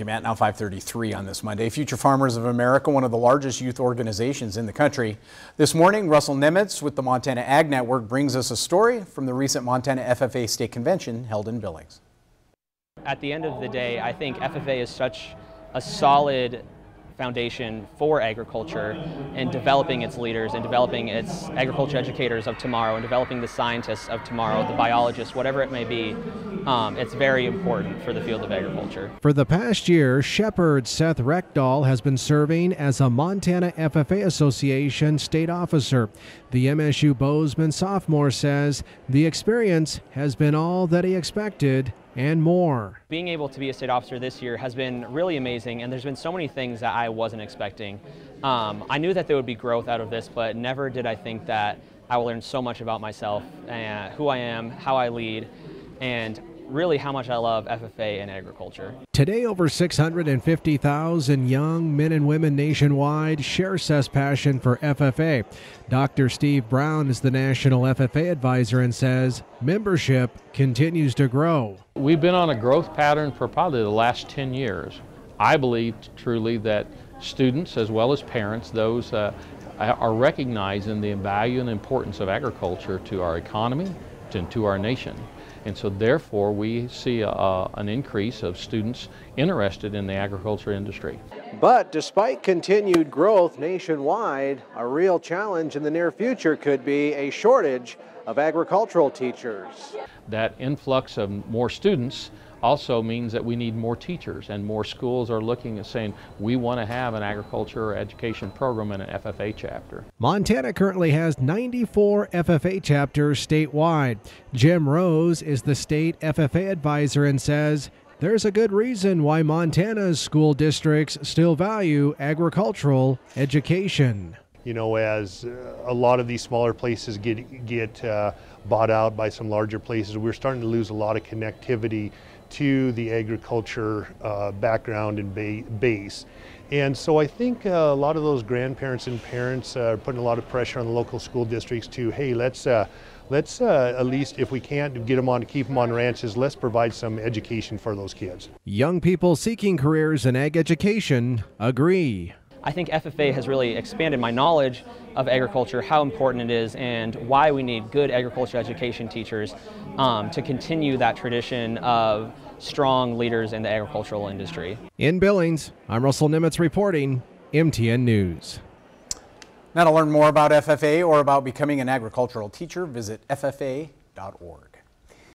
Matt, now 5:33 on this Monday. Future Farmers of America, one of the largest youth organizations in the country. This morning, Russell Nimitz with the Montana Ag Network brings us a story from the recent Montana FFA State Convention held in Billings. At the end of the day, I think FFA is such a solid foundation for agriculture and developing its leaders and developing its agriculture educators of tomorrow and developing the scientists of tomorrow, the biologists, whatever it may be. It's very important for the field of agriculture. For the past year, Shepherd Seth Reckdahl has been serving as a Montana FFA Association state officer. The MSU Bozeman sophomore says the experience has been all that he expected and more. Being able to be a state officer this year has been really amazing, and there's been so many things that I wasn't expecting. I knew that there would be growth out of this, but never did I think that I will learn so much about myself, and who I am, how I lead, and really how much I love FFA and agriculture. Today, over 650,000 young men and women nationwide share Seth's passion for FFA. Dr. Steve Brown is the National FFA Advisor and says membership continues to grow. We've been on a growth pattern for probably the last 10 years. I believe truly that students as well as parents, those are recognizing the value and importance of agriculture to our economy and to our nation. And so therefore we see an increase of students interested in the agriculture industry. But despite continued growth nationwide, a real challenge in the near future could be a shortage of agricultural teachers. That influx of more students also means that we need more teachers, and more schools are looking at saying we want to have an agriculture education program in an FFA chapter. Montana currently has 94 FFA chapters statewide. Jim Rose is the state FFA advisor and says there's a good reason why Montana's school districts still value agricultural education. You know, as a lot of these smaller places get bought out by some larger places, we're starting to lose a lot of connectivity to the agriculture background and base. And so I think a lot of those grandparents and parents are putting a lot of pressure on the local school districts to, hey, let's at least, if we can't get them on, keep them on ranches, let's provide some education for those kids. Young people seeking careers in ag education agree. I think FFA has really expanded my knowledge of agriculture, how important it is, and why we need good agriculture education teachers to continue that tradition of strong leaders in the agricultural industry. In Billings, I'm Russell Nimitz reporting, MTN News. Now to learn more about FFA or about becoming an agricultural teacher, visit ffa.org.